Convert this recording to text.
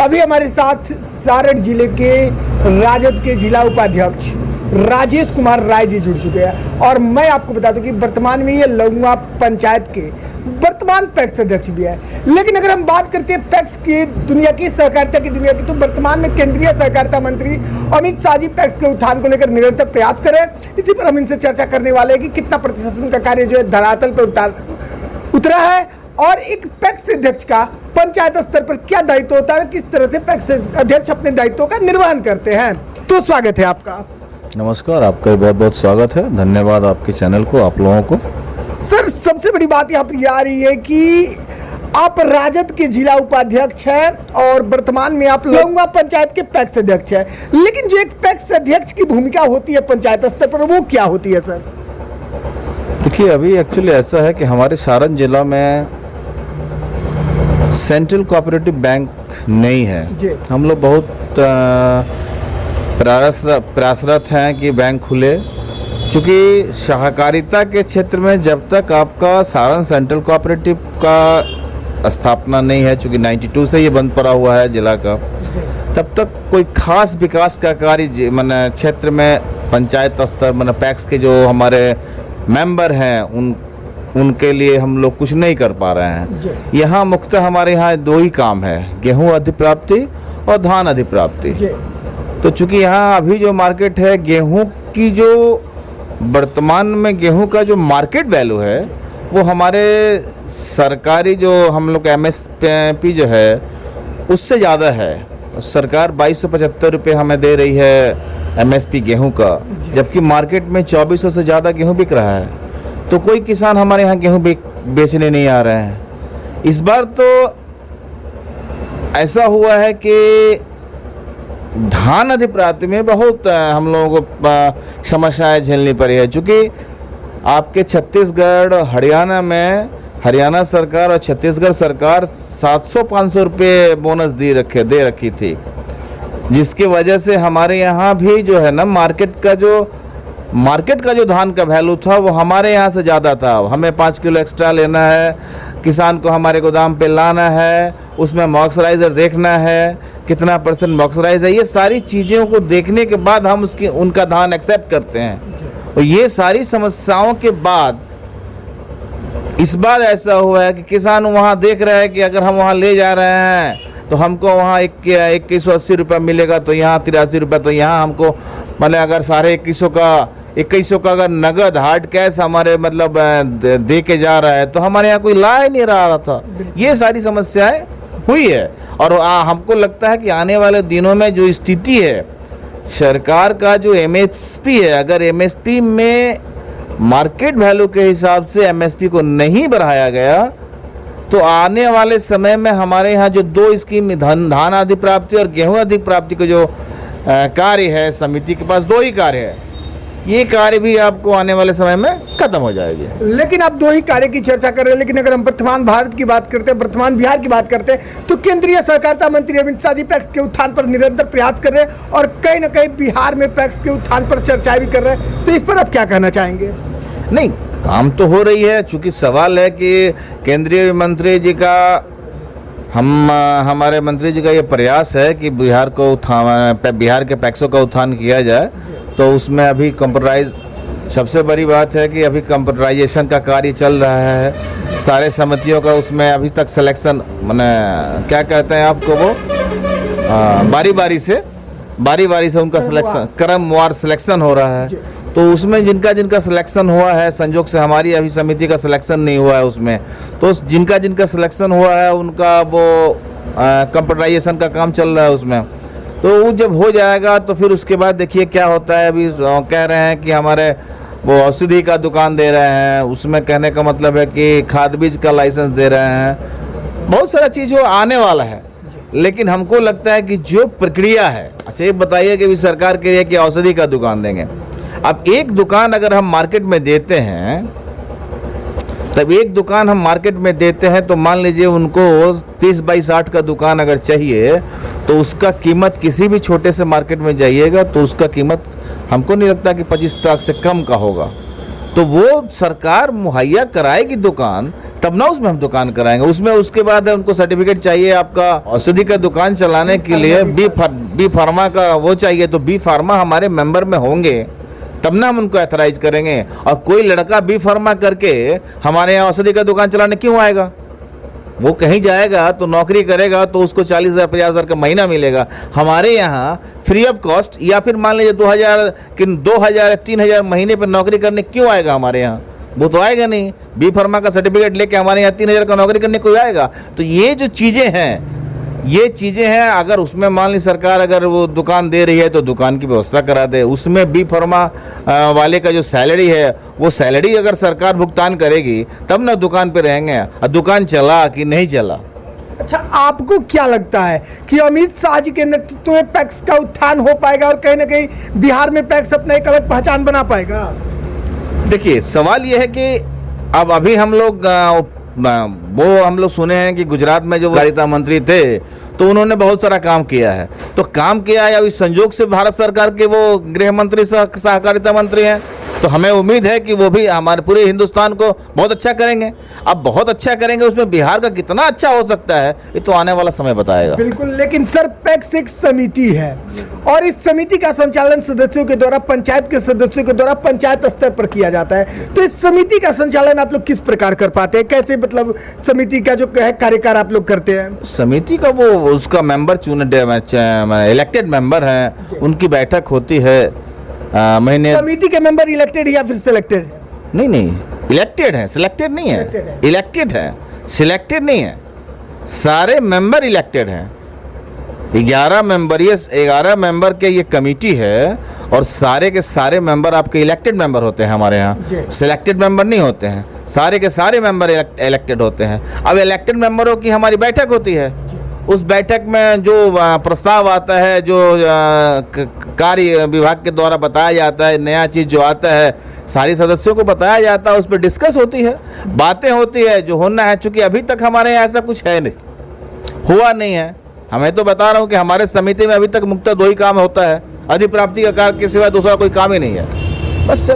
अभी हमारे साथ सारण जिले के राजद के जिला उपाध्यक्ष राजेश कुमार राय जी जुड़ चुके हैं और मैं आपको बता दूं कि वर्तमान में ये लौंगा पंचायत के वर्तमान पैक्स अध्यक्ष भी है। लेकिन अगर हम बात करते हैं पैक्स की दुनिया की, सहकारिता की दुनिया की, तो वर्तमान में केंद्रीय सहकारिता मंत्री अमित शाह जी पैक्स के उत्थान को लेकर निरंतर प्रयास करें। इसी पर हम इनसे चर्चा करने वाले हैं कि कितना प्रतिशत उनका कार्य जो है धरातल पर उतरा है और एक पैक्स अध्यक्ष का पंचायत स्तर पर क्या दायित्व होता है, किस तरह से पैक्स अध्यक्ष अपने दायित्वों का निर्वहन करते हैं। तो स्वागत है आपका। नमस्कार, आपका बहुत बहुत स्वागत है। धन्यवाद आपके चैनल को, आप लोगों को। सर, सबसे बड़ी बात यहाँ पर यह आ रही है कि आप राजद के जिला उपाध्यक्ष हैं और वर्तमान में आप लौंगा पंचायत के पैक्स अध्यक्ष हैं। लेकिन जो एक पैक्स अध्यक्ष की भूमिका होती है पंचायत स्तर पर, वो क्या होती है सर? देखिए, अभी एक्चुअली ऐसा है कि हमारे सारण जिला में सेंट्रल कोऑपरेटिव बैंक नहीं है। हम लोग बहुत प्रयासरत हैं कि बैंक खुले, क्योंकि सहकारिता के क्षेत्र में जब तक आपका सारण सेंट्रल कोऑपरेटिव का स्थापना नहीं है, चूँकि 92 से ये बंद पड़ा हुआ है जिला का, तब तक कोई खास विकास का कार्य मैंने क्षेत्र में पंचायत स्तर मैंने पैक्स के जो हमारे मेंबर हैं उनके लिए हम लोग कुछ नहीं कर पा रहे हैं। यहाँ मुख्यतः हमारे यहाँ दो ही काम है, गेहूँ अधिप्राप्ति और धान अधिप्राप्ति। तो चूँकि यहाँ अभी जो मार्केट है गेहूँ की, जो वर्तमान में गेहूं का जो मार्केट वैल्यू है वो हमारे सरकारी जो हम लोग MSP जो है उससे ज़्यादा है। सरकार 2275 रुपये हमें दे रही है MSP गेहूं का, जबकि मार्केट में 2400 से ज़्यादा गेहूं बिक रहा है। तो कोई किसान हमारे यहाँ गेहूं बेचने नहीं आ रहे हैं। इस बार तो ऐसा हुआ है कि धान अधिप्राप्ति में बहुत हम लोगों को समस्याएं झेलनी पड़ी है, क्योंकि आपके छत्तीसगढ़ हरियाणा में हरियाणा सरकार और छत्तीसगढ़ सरकार 700-500 रुपये बोनस दे रखी थी, जिसकी वजह से हमारे यहाँ भी जो है ना मार्केट का जो धान का वैल्यू था वो हमारे यहाँ से ज़्यादा था। हमें 5 किलो एक्स्ट्रा लेना है, किसान को हमारे गोदाम पे लाना है, उसमें मॉइस्चराइज़र देखना है, कितना % मॉइस्चराइज है, ये सारी चीज़ों को देखने के बाद हम उनका धान एक्सेप्ट करते हैं। और ये सारी समस्याओं के बाद इस बार ऐसा हुआ है कि किसान वहाँ देख रहे हैं कि अगर हम वहाँ ले जा रहे हैं तो हमको वहाँ 2180 रुपये मिलेगा, तो यहाँ 83 रुपये, तो यहाँ हमको मतलब अगर 2150 का अगर नगद हार्ड कैश हमारे मतलब दे के जा रहा है तो हमारे यहाँ कोई ला ही नहीं रहा था। ये सारी समस्याएं हुई है और हमको लगता है कि आने वाले दिनों में जो स्थिति है, सरकार का जो MSP है, अगर MSP में मार्केट वैल्यू के हिसाब से MSP को नहीं बढ़ाया गया तो आने वाले समय में हमारे यहाँ जो दो स्कीम धान अधिप्राप्ति और गेहूँ अधिप्राप्ति का जो कार्य है, समिति के पास 2 ही कार्य है, ये कार्य भी आपको आने वाले समय में खत्म हो जाएगी। लेकिन आप 2 ही कार्य की चर्चा कर रहे हैं, लेकिन अगर हम वर्तमान भारत की बात करते हैं, वर्तमान बिहार की बात करते हैं, तो केंद्रीय सहकारिता मंत्री अमित शाह जी पैक्स के उत्थान पर निरंतर प्रयास कर रहे हैं और कहीं ना कहीं बिहार में पैक्स के उत्थान पर चर्चा भी कर रहे हैं। तो इस पर आप क्या कहना चाहेंगे? नहीं, काम तो हो रही है, चूँकि सवाल है कि केंद्रीय मंत्री जी का हमारे मंत्री जी का ये प्रयास है कि बिहार के पैक्सों का उत्थान किया जाए, तो उसमें अभी कंप्यूटराइज, सबसे बड़ी बात है कि अभी कंप्यूटराइजेशन का कार्य चल रहा है। सारे समितियों का उसमें अभी तक सिलेक्शन मैंने क्या कहते हैं आपको, वो बारी बारी से उनका सिलेक्शन, क्रमवार सिलेक्शन हो रहा है। तो उसमें जिनका सिलेक्शन हुआ है, संजोग से हमारी अभी समिति का सिलेक्शन नहीं हुआ है उसमें, तो जिनका सिलेक्शन हुआ है उनका वो कंप्यूटराइजेशन का काम चल रहा है उसमें। तो वो जब हो जाएगा तो फिर उसके बाद देखिए क्या होता है। अभी कह रहे हैं कि हमारे वो औषधि का दुकान दे रहे हैं, उसमें कहने का मतलब है कि खाद बीज का लाइसेंस दे रहे हैं, बहुत सारा चीज़ वो आने वाला है। लेकिन हमको लगता है कि जो प्रक्रिया है, अच्छा ये बताइए कि सरकार कह रही है कि औषधि का दुकान देंगे। अब एक दुकान अगर हम मार्केट में देते हैं, तो मान लीजिए उनको 30 बाई 60 का दुकान अगर चाहिए तो उसका कीमत किसी भी छोटे से मार्केट में जाइएगा तो उसका कीमत हमको नहीं लगता कि 25 लाख से कम का होगा। तो वो सरकार मुहैया कराएगी दुकान, तब ना उसमें हम दुकान कराएंगे। उसमें उसके बाद उनको सर्टिफिकेट चाहिए आपका औषधि का दुकान चलाने के लिए, बी फार्मा का वो चाहिए। तो बी फार्मा हमारे मेंबर में होंगे तब ना हम उनको एथराइज करेंगे। और कोई लड़का बी फार्मा करके हमारे यहाँ औषधि का दुकान चलाने क्यों आएगा? वो कहीं जाएगा तो नौकरी करेगा तो उसको 40,000 50,000 का महीना मिलेगा। हमारे यहाँ फ्री ऑफ कॉस्ट, या फिर मान लीजिए 2,000 3,000 महीने पर नौकरी करने क्यों आएगा हमारे यहाँ? वो तो आएगा नहीं। बी फार्मा का सर्टिफिकेट लेके हमारे यहाँ 3,000 का नौकरी करने कोई आएगा? तो ये जो चीज़ें हैं, अगर उसमें मान ली सरकार अगर वो दुकान दे रही है तो दुकान की व्यवस्था करा दे। उसमें बी फार्मा वाले का जो सैलरी है वो सैलरी अगर सरकार भुगतान करेगी तब ना दुकान पे रहेंगे। और दुकान चला कि नहीं चला। अच्छा, आपको क्या लगता है कि अमित शाह जी के नेतृत्व में पैक्स का उत्थान हो पाएगा और कहीं ना कहीं बिहार में पैक्स अपना एक अलग पहचान बना पाएगा? देखिए, सवाल ये है कि अब अभी हम लोग हम लोग सुने हैं कि गुजरात में जो सहकारिता मंत्री थे तो उन्होंने बहुत सारा काम किया है। तो काम किया है, अभी संयोग से भारत सरकार के वो गृह मंत्री सहकारिता मंत्री हैं। तो हमें उम्मीद है कि वो भी हमारे पूरे हिंदुस्तान को बहुत अच्छा करेंगे। अब बहुत अच्छा करेंगे, उसमें बिहार का कितना अच्छा हो सकता है ये तो आने वाला समय बताएगा। बिल्कुल, लेकिन सर पैक्स एक समिति है और इस समिति का संचालन सदस्यों के द्वारा, पंचायत के सदस्यों के द्वारा पंचायत स्तर पर किया जाता है। तो इस समिति का संचालन आप लोग किस प्रकार कर पाते हैं? कैसे, मतलब समिति का जो है कार्यकाल आप लोग करते हैं? समिति का वो उसका मेंबर इलेक्टेड मेंबर हैं, उनकी बैठक होती है महीने। समिति के मेंबर इलेक्टेड या फिर सिलेक्टेड? नहीं, इलेक्टेड है, सिलेक्टेड नहीं है। इलेक्टेड है, सिलेक्टेड नहीं है। सारे मेंबर इलेक्टेड हैं। 11 मेंबर के ये कमेटी है और सारे के सारे मेंबर आपके इलेक्टेड मेंबर होते हैं हमारे यहाँ। सिलेक्टेड मेंबर नहीं होते हैं, सारे के सारे मेंबर इलेक्टेड होते हैं। अब इलेक्टेड मेंबरों की हमारी बैठक होती है। उस बैठक में जो प्रस्ताव आता है, जो कार्य विभाग के द्वारा बताया जाता है, नया चीज़ जो आता है सारी सदस्यों को बताया जाता है, उस पर डिस्कस होती है, बातें होती है जो होना है। चूँकि अभी तक हमारे यहाँ ऐसा कुछ है नहीं, हुआ नहीं है। हमें तो बता रहा हूँ कि हमारे समिति में अभी तक मुख्यतः 2 ही काम होता है, अधिप्राप्ति का कार्य के सिवा दूसरा कोई काम ही नहीं है। बस चल